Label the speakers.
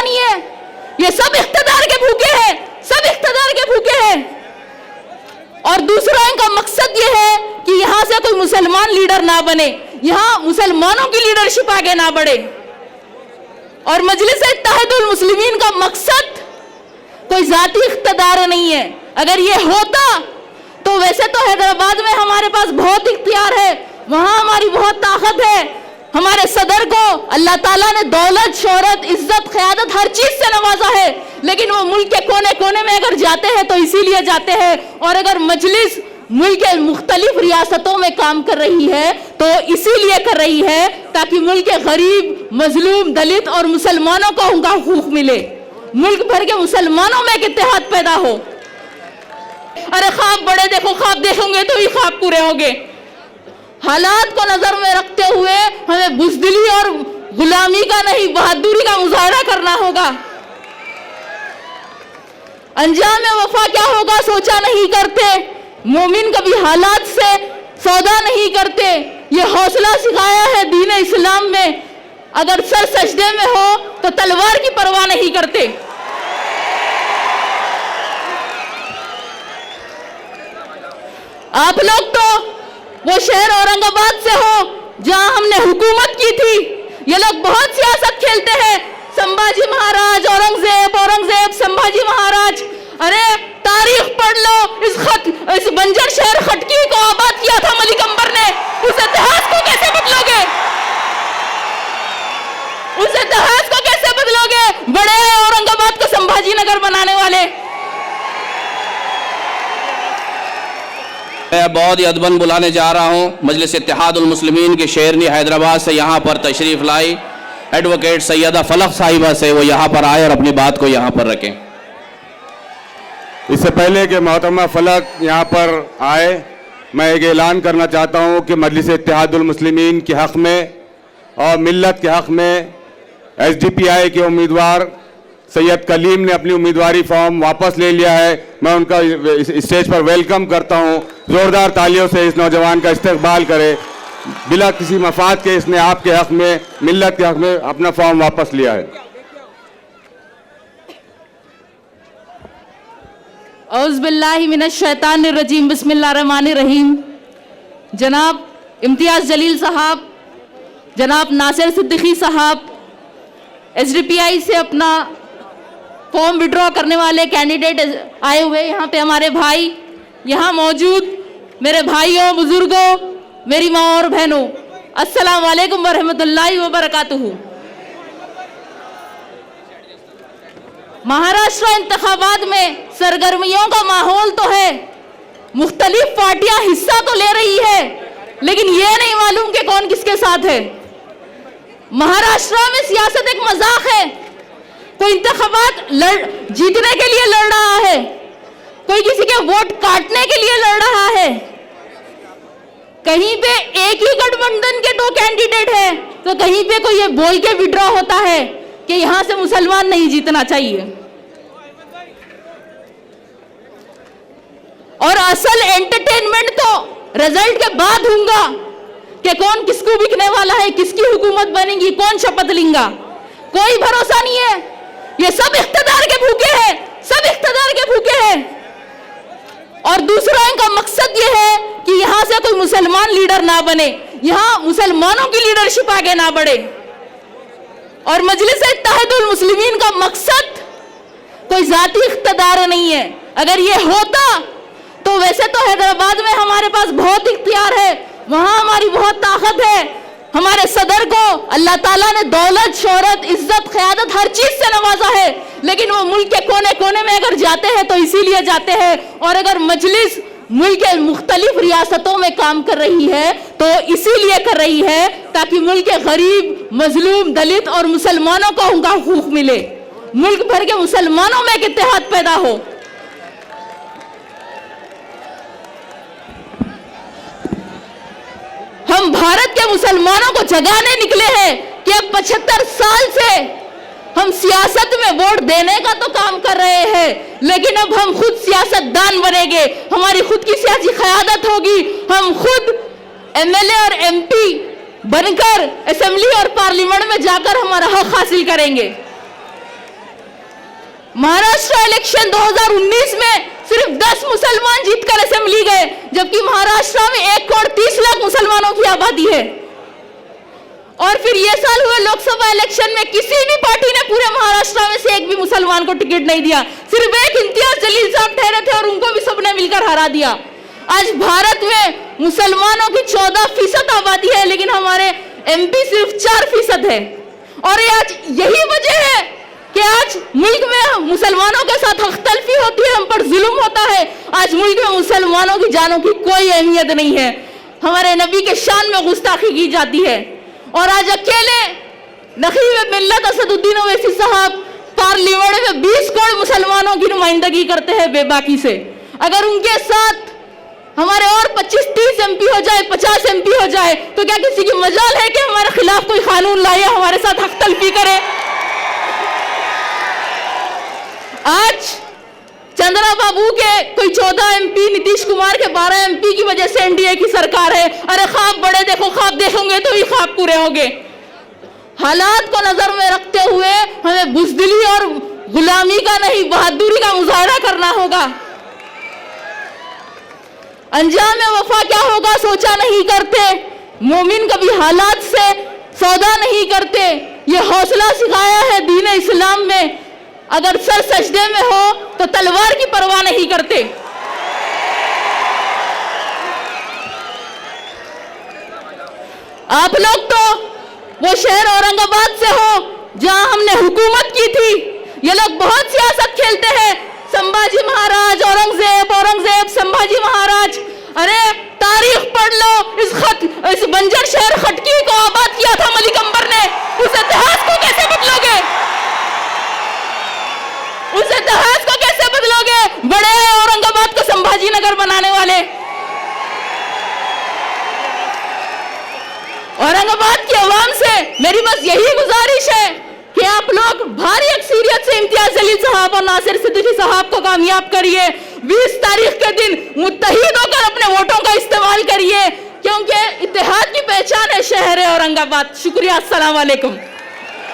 Speaker 1: नहीं है, ये सब इख्तिदार के भूखे हैं, सब इख्तिदार के भूखे हैं। और दूसरा इनका मकसद ये है कि यहां से कोई मुसलमान लीडर ना बने, यहां मुसलमानों की लीडरशिप आगे ना बढ़े। और मजलिस इत्तेहादुल मुस्लिमीन का मकसद कोई जाती इख्तिदार नहीं है। अगर ये होता तो वैसे तो हैदराबाद में हमारे पास बहुत इख्तियार है, वहां हमारी बहुत ताकत है। हमारे सदर को अल्लाह ताला ने दौलत, शोहरत, इज्जत, क़यादत हर चीज से नवाजा है, लेकिन वो मुल्क के कोने कोने में अगर जाते हैं तो इसीलिए जाते हैं। और अगर मजलिस मुल्क के मुख्तलिफ रियासतों में काम कर रही है तो इसीलिए कर रही है ताकि मुल्क के गरीब, मजलूम, दलित और मुसलमानों को उनका हुकूक मिले, मुल्क भर के मुसलमानों में एक इत्तेहाद पैदा हो। अरे ख्वाब बड़े देखो, ख्वाब देखोगे तो ही ख्वाब पूरे होंगे। हालात को नजर में रखते हुए हमें बुज़दिली और गुलामी का नहीं, बहादुरी का मुजाहरा करना होगा। अंजाम वफा क्या होगा सोचा नहीं करते, मोमिन कभी हालात से सौदा नहीं करते। ये हौसला सिखाया है दीन इस्लाम में। अगर सर सजदे में हो तो तलवार की परवाह नहीं करते। आप लोग तो वो शहर औरंगाबाद से हो जहां हमने हुकूमत की थी। ये लोग बहुत सियासत खेलते हैं, संभाजी महाराज, औरंगजेब, संभाजी महाराज। अरे तारीख पढ़ लो, इस बंजर शहर खटकी को आबाद किया था मलिक अंबर ने। उस इतिहास को कैसे बदलोगे? उस इतिहास को कैसे बदलोगे? बड़े औरंगाबाद को संभाजी नगर बनाने वाले।
Speaker 2: मैं बहुत ही अदबन बुलाने जा रहा हूँ मजलिस इत्तेहादुल मुस्लिमीन के शेरनी हैदराबाद से यहाँ पर तशरीफ़ लाई एडवोकेट सैयदा फलक साहिबा से, वो यहाँ पर आए और अपनी बात को यहाँ पर रखें।
Speaker 3: इससे पहले कि मोहतरमा फलक यहाँ पर आए, मैं एक ऐलान करना चाहता हूँ कि मजलिस इत्तेहादुल मुस्लिमीन के हक़ में और मिल्लत के हक़ में SDPI के उम्मीदवार सैयद कलीम ने अपनी उम्मीदवारी फॉर्म वापस ले लिया है। मैं उनका स्टेज पर वेलकम करता हूं। ज़ोरदार तालियों से इस नौजवान का इस्तकबाल करें। बिला किसी मफाद के इसने आपके हक़ में, मिल्लत के हक़ में अपना फॉर्म वापस लिया है।
Speaker 1: औज़ु बिल्लाहि मिनश शैतानिर रजीम, बिस्मिल्लाहिर रहमानिर रहीम। जनाब इम्तियाज़ जलील साहब, जनाब नासिर सिद्दीकी साहब, SDPI से अपना फॉर्म विड्रॉ करने वाले कैंडिडेट आए हुए यहाँ पे हमारे भाई, यहाँ मौजूद मेरे भाइयों, बुजुर्गों, मेरी माँ और बहनों, अस्सलाम वालेकुम वरहमतुल्लाहि वबरकातुहू। महाराष्ट्र इंतखाबात में सरगर्मियों का माहौल तो है, मुख्तलिफ पार्टियां हिस्सा तो ले रही है, लेकिन ये नहीं मालूम कि कौन किसके साथ है। महाराष्ट्र में सियासत एक मजाक है। कोई इंतखाबात जीतने के लिए लड़ रहा है, कोई किसी के वोट काटने के लिए लड़ रहा है। कहीं पे एक ही गठबंधन के 2 कैंडिडेट है तो कहीं पे कोई ये बोल के विड्रॉ होता है कि यहां से मुसलमान नहीं जीतना चाहिए। और असल एंटरटेनमेंट तो रिजल्ट के बाद होगा कि कौन किसको बिकने वाला है, किसकी हुकूमत बनेगी, कौन शपथ लेगा, कोई भरोसा नहीं है। ये सब इख्तिदार के भूखे हैं, सब इख्तिदार के भूखे हैं। और दूसरा इनका मकसद ये है कि यहां से कोई मुसलमान लीडर ना बने, यहां मुसलमानों की लीडरशिप आगे ना बढ़े। और मजलिस इत्तेहादुल मुस्लिमीन का मकसद कोई जाती इख्तिदार नहीं है। अगर ये होता तो वैसे तो हैदराबाद में हमारे पास बहुत इख्तियार है, वहां हमारी बहुत ताकत है। हमारे सदर को अल्लाह ताला ने दौलत, शोहरत, इज्जत, क़यादत हर चीज से नवाजा है, लेकिन वो मुल्क के कोने कोने में अगर जाते हैं तो इसीलिए जाते हैं। और अगर मजलिस मुल्क के मुख्तलिफ रियासतों में काम कर रही है तो इसीलिए कर रही है ताकि मुल्क के गरीब, मजलूम, दलित और मुसलमानों को उनका हुकूक मिले, मुल्क भर के मुसलमानों में एक इत्तेहाद पैदा हो। हम भारत के मुसलमानों को जगाने निकले हैं कि अब 75 साल से हम सियासत में वोट देने का तो काम कर रहे हैं, लेकिन अब हम खुद सियासतदान बनेंगे, हमारी खुद की सियासी क़यादत होगी, हम खुद MLA और MP बनकर असेंबली और पार्लियामेंट में जाकर हमारा हक हासिल करेंगे। महाराष्ट्र इलेक्शन 2019 में सिर्फ 10 मुसलमान जीतकर असेंबली गए, जबकि महाराष्ट्र में 1,30,00,000 मुसलमानों की आबादी है। और फिर ये साल हुए लोकसभा इलेक्शन में किसी भी पार्टी ने पूरे महाराष्ट्र में से एक भी मुसलमान को टिकट नहीं दिया, सिर्फ एक इम्तियाज जलील साहब ठहरे थे और उनको भी सबने मिलकर हरा दिया। आज भारत में मुसलमानों की 14% आबादी है, लेकिन हमारे एमपी सिर्फ 4% है। और आज यही वजह है कि आज मुल्क में मुसलमानों के साथ हख्तलफी होती है, हम पर जुल्म होता है। आज मुल्क में मुसलमानों की जानों की कोई अहमियत नहीं है, हमारे नबी के शान में गुस्ताखी की जाती है। और आज अकेले नखीब मिल्लत असदुद्दीन ओवैसी साहब पार्लियामेंट में 20 करोड़ मुसलमानों की नुमाइंदगी करते हैं बेबाकी से। अगर उनके साथ हमारे और 25-30 एमपी हो जाए, 50 एमपी हो जाए, तो क्या किसी की मजाल है कि हमारे खिलाफ कोई कानून लाए, हमारे साथ हक तलफी करे? आज चंद्रा बाबू के कोई 14 एमपी, नीतीश कुमार के 12 एमपी की वजह से एनडीए की सरकार है। अरे ख्वाब बड़े देखो, ख्वाब देखोगे तो ही ख्वाब पूरे होंगे। हालात को नजर में रखते हुए हमें बुज़दिली और गुलामी का नहीं, बहादुरी का मुजाहरा करना होगा। अंजाम वफा क्या होगा सोचा नहीं करते, मोमिन कभी हालात से सौदा नहीं करते। ये हौसला सिखाया है दीन इस्लाम में, अगर सर सजदे में हो तो तलवार की परवाह नहीं करते। आप लोग तो वो शहर औरंगाबाद से हो जहां हमने हुकूमत की थी। ये लोग बहुत सियासत खेलते हैं, संभाजी महाराज, औरंगजेब, संभाजी महाराज। अरे तारीख पढ़ लो, इस बंजर शहर खटकी को आबाद किया था मलिक अंबर ने। उस इतिहास को कैसे बदलोगे? उस इतिहास को कैसे बदलोगे? बड़े औरंगाबाद को संभाजी नगर बनाने वाले। औरंगाबाद की आवाम से मेरी बस यही गुजारिश है कि आप लोग भारी अक्सरियत से इम्तियाज जलील साहब और नासिर सिद्दीकी साहब को कामयाब करिए। 20 तारीख के दिन मुत्तहिद होकर अपने वोटों का इस्तेमाल करिए, क्योंकि इत्तेहाद की पहचान है शहर औरंगाबाद। शुक्रिया, अस्सलाम वालेकुम।